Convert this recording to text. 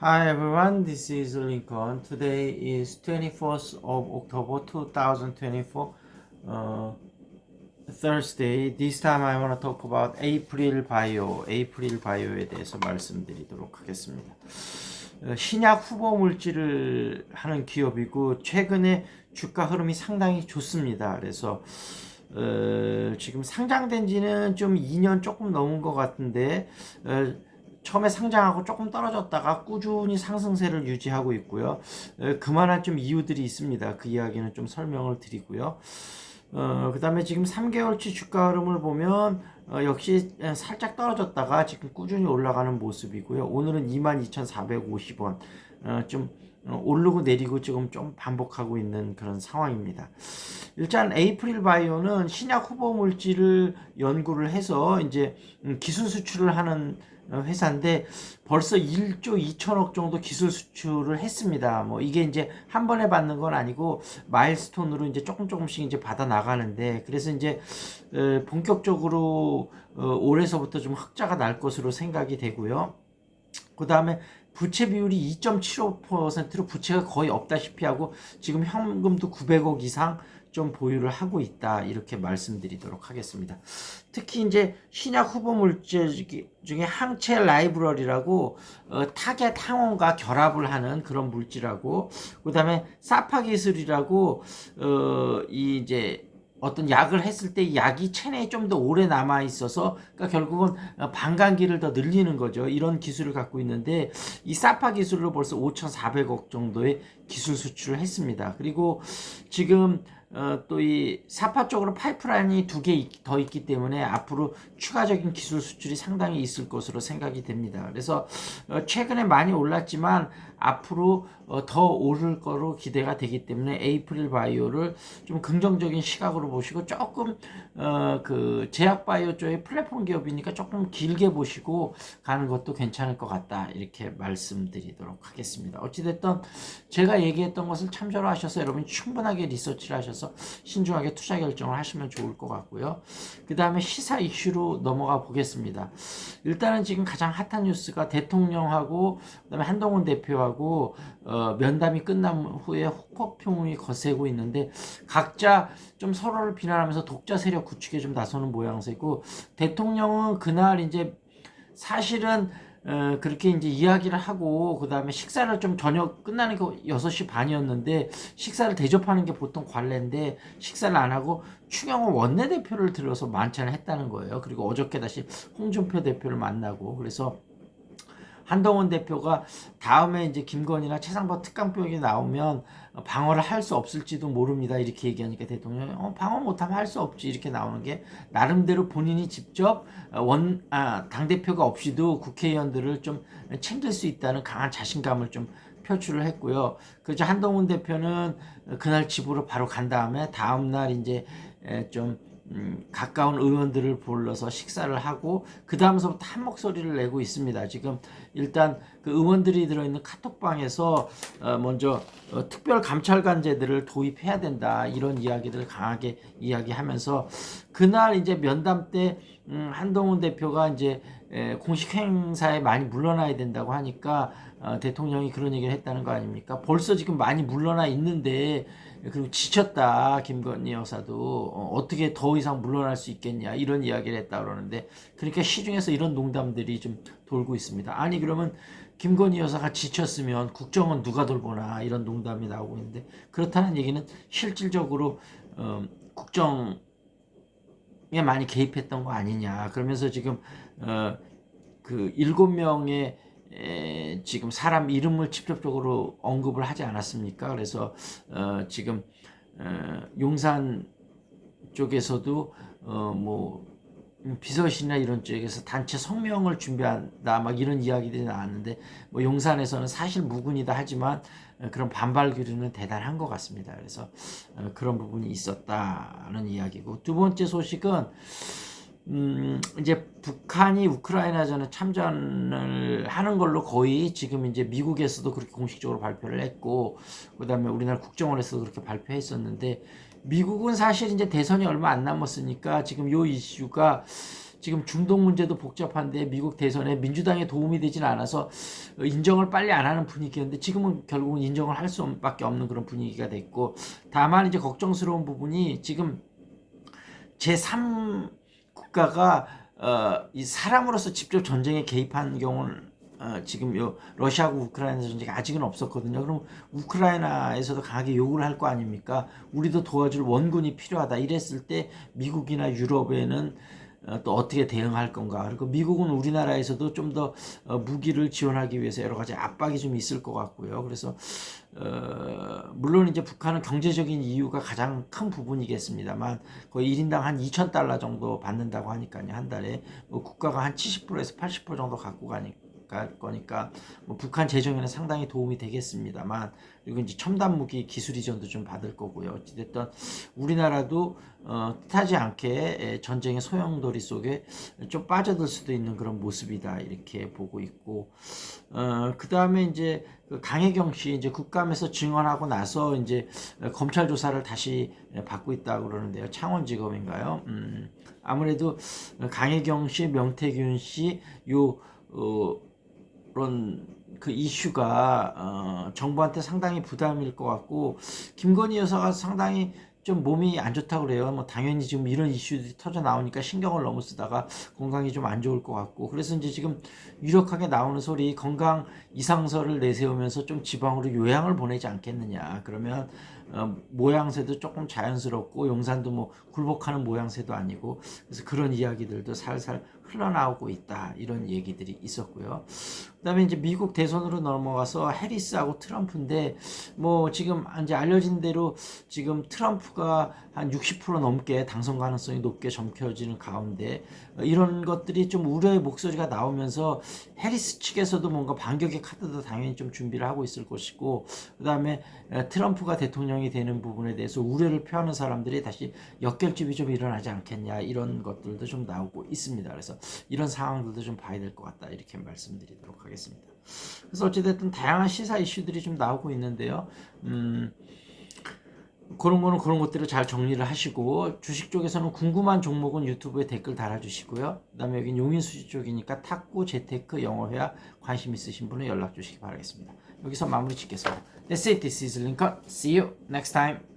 Hi everyone, this is Lincoln. Today is 24th of October 2024, uh, Thursday. This time I want to talk about April Bio에 대해서 말씀드리도록 하겠습니다. 신약 후보 물질을 하는 기업이고 최근에 주가 흐름이 상당히 좋습니다. 그래서 지금 상장된 지는 좀 2년 조금 넘은 것 같은데 처음에 상장하고 조금 떨어졌다가 꾸준히 상승세를 유지하고 있고요. 그만한 좀 이유들이 있습니다. 그 이야기는 좀 설명을 드리고요. 그 다음에 지금 3개월치 주가 흐름을 보면 역시 살짝 떨어졌다가 지금 꾸준히 올라가는 모습이고요. 오늘은 22,450원 좀 오르고 내리고 지금 좀 반복하고 있는 그런 상황입니다. 일단 에이프릴 바이오는 신약 후보 물질을 연구를 해서 이제 기술 수출을 하는 회사인데 벌써 1조 2천억 정도 기술 수출을 했습니다. 뭐 이게 이제 한 번에 받는 건 아니고 마일스톤으로 이제 조금씩 이제 받아 나가는데 그래서 이제 본격적으로 올해서부터 좀 흑자가 날 것으로 생각이 되고요. 그 다음에 부채 비율이 2.75%로 부채가 거의 없다시피 하고 지금 현금도 900억 이상 좀 보유를 하고 있다 이렇게 말씀드리도록 하겠습니다. 특히 이제 신약 후보 물질 중에 항체 라이브러리라고 타겟 항원과 결합을 하는 그런 물질하고 그다음에 사파 기술이라고 이 이제 어떤 약을 했을 때 약이 체내에 좀 더 오래 남아 있어서 그러니까 결국은 방광기를 더 늘리는 거죠. 이런 기술을 갖고 있는데 이 사파 기술로 벌써 5,400억 정도의 기술 수출을 했습니다. 그리고 지금 또 이 사파 쪽으로 파이프라인이 2개 더 있기 때문에 앞으로 추가적인 기술 수출이 상당히 있을 것으로 생각이 됩니다. 그래서 최근에 많이 올랐지만 앞으로 더 오를 거로 기대가 되기 때문에 에이프릴 바이오를 좀 긍정적인 시각으로 보시고 조금 그 제약 바이오 쪽의 플랫폼 기업이니까 조금 길게 보시고 가는 것도 괜찮을 것 같다 이렇게 말씀드리도록 하겠습니다. 어찌됐든 제가 얘기했던 것을 참조를 하셔서 여러분이 충분하게 리서치를 하셔서 신중하게 투자 결정을 하시면 좋을 것 같고요. 그 다음에 시사 이슈로 넘어가 보겠습니다. 일단은 지금 가장 핫한 뉴스가 대통령하고 그다음에 한동훈 대표하고 면담이 끝난 후에 후폭풍이 거세고 있는데 각자 좀 서로를 비난하면서 독자 세력 구축에 좀 나서는 모양새고 대통령은 그날 이제 사실은 그렇게 이제 이야기를 하고 그다음에 식사를 좀 저녁 끝나는 게 6시 반이었는데 식사를 대접하는 게 보통 관례인데 식사를 안 하고 추경호 원내대표를 들어서 만찬을 했다는 거예요. 그리고 어저께 다시 홍준표 대표를 만나고 그래서 한동훈 대표가 다음에 이제 김건희나 최상박 특강병이 나오면 방어를 할 수 없을지도 모릅니다. 이렇게 얘기하니까 대통령이 방어 못하면 할 수 없지 이렇게 나오는 게 나름대로 본인이 직접 당대표가 없이도 국회의원들을 좀 챙길 수 있다는 강한 자신감을 좀 표출을 했고요. 그래서 한동훈 대표는 그날 집으로 바로 간 다음에 다음날 이제 좀 가까운 의원들을 불러서 식사를 하고 그 다음서부터 한 목소리를 내고 있습니다. 지금 일단 그 의원들이 들어있는 카톡방에서 먼저 특별감찰관제들을 도입해야 된다 이런 이야기들을 강하게 이야기하면서 그날 이제 면담 때 한동훈 대표가 이제 공식 행사에 많이 물러나야 된다고 하니까 대통령이 그런 얘기를 했다는 거 아닙니까? 벌써 지금 많이 물러나 있는데 그리고 지쳤다 김건희 여사도 어떻게 더 이상 물러날 수 있겠냐 이런 이야기를 했다 그러는데 그러니까 시중에서 이런 농담들이 좀 돌고 있습니다. 아니 그러면 김건희 여사가 지쳤으면 국정은 누가 돌보나 이런 농담이 나오고 있는데 그렇다는 얘기는 실질적으로 국정에 많이 개입했던 거 아니냐 그러면서 지금 그 7명의 지금 사람 이름을 직접적으로 언급을 하지 않았습니까? 그래서 지금 용산 쪽에서도 뭐 비서실이나 이런 쪽에서 단체 성명을 준비한다 막 이런 이야기들이 나왔는데 뭐 용산에서는 사실 무근이다 하지만 그런 반발 기류는 대단한 것 같습니다. 그래서 그런 부분이 있었다는 이야기고 두 번째 소식은 이제 북한이 우크라이나전에 참전을 하는 걸로 거의 지금 이제 미국에서도 그렇게 공식적으로 발표를 했고, 그 다음에 우리나라 국정원에서도 그렇게 발표했었는데, 미국은 사실 이제 대선이 얼마 안 남았으니까 지금 요 이슈가 지금 중동 문제도 복잡한데 미국 대선에 민주당에 도움이 되진 않아서 인정을 빨리 안 하는 분위기였는데 지금은 결국은 인정을 할 수밖에 없는 그런 분위기가 됐고, 다만 이제 걱정스러운 부분이 지금 제3 국가가 이 사람으로서 직접 전쟁에 개입한 경우는 지금 요 러시아하고 우크라이나 전쟁이 아직은 없었거든요. 그럼 우크라이나에서도 강하게 요구를 할 거 아닙니까? 우리도 도와줄 원군이 필요하다. 이랬을 때 미국이나 유럽에는 또 어떻게 대응할 건가. 그리고 미국은 우리나라에서도 좀 더 무기를 지원하기 위해서 여러 가지 압박이 좀 있을 것 같고요. 그래서 물론 이제 북한은 경제적인 이유가 가장 큰 부분이겠습니다만 거의 1인당 한 2,000달러 정도 받는다고 하니까요. 한 달에 뭐 국가가 한 70%에서 80% 정도 갖고 갈 거니까 뭐 북한 재정에는 상당히 도움이 되겠습니다만, 그리고 이제 첨단 무기 기술 이전도 좀 받을 거고요. 어찌됐든 우리나라도 뜻하지 않게 전쟁의 소용돌이 속에 좀 빠져들 수도 있는 그런 모습이다 이렇게 보고 있고, 그 다음에 이제 그 강혜경 씨 이제 국감에서 증언하고 나서 이제 검찰 조사를 다시 받고 있다고 그러는데요. 창원지검인가요? 아무래도 강혜경 씨, 명태균 씨 그런 그 이슈가 정부한테 상당히 부담일 것 같고, 김건희 여사가 상당히 좀 몸이 안 좋다고 그래요. 뭐 당연히 지금 이런 이슈들이 터져 나오니까 신경을 너무 쓰다가 건강이 좀 안 좋을 것 같고, 그래서 이제 지금 유력하게 나오는 소리 건강 이상설을 내세우면서 좀 지방으로 요양을 보내지 않겠느냐. 그러면 모양새도 조금 자연스럽고 용산도 뭐 굴복하는 모양새도 아니고, 그래서 그런 이야기들도 살살 흘러나오고 있다 이런 얘기들이 있었고요. 그다음에 이제 미국 대선으로 넘어가서 해리스하고 트럼프인데, 뭐 지금 이제 알려진 대로 지금 트럼프가 한 60% 넘게 당선 가능성이 높게 점쳐지는 가운데 이런 것들이 좀 우려의 목소리가 나오면서 해리스 측에서도 뭔가 반격의 카드도 당연히 좀 준비를 하고 있을 것이고, 그다음에 트럼프가 대통령이 되는 부분에 대해서 우려를 표하는 사람들이 다시 역결집이 좀 일어나지 않겠냐 이런 것들도 좀 나오고 있습니다. 그래서 이런 상황들도 좀 봐야 될 것 같다 이렇게 말씀드리도록 하겠습니다. 그래서 어찌됐든 다양한 시사 이슈들이 좀 나오고 있는데요. 그런 거는 그런 것들을 잘 정리를 하시고, 주식 쪽에서는 궁금한 종목은 유튜브에 댓글 달아주시고요. 그 다음에 여긴 용인수지 쪽이니까 탁구, 재테크, 영어회화 관심 있으신 분은 연락 주시기 바라겠습니다. 여기서 마무리 짓겠습니다. That's it. This is Lincoln. See you next time.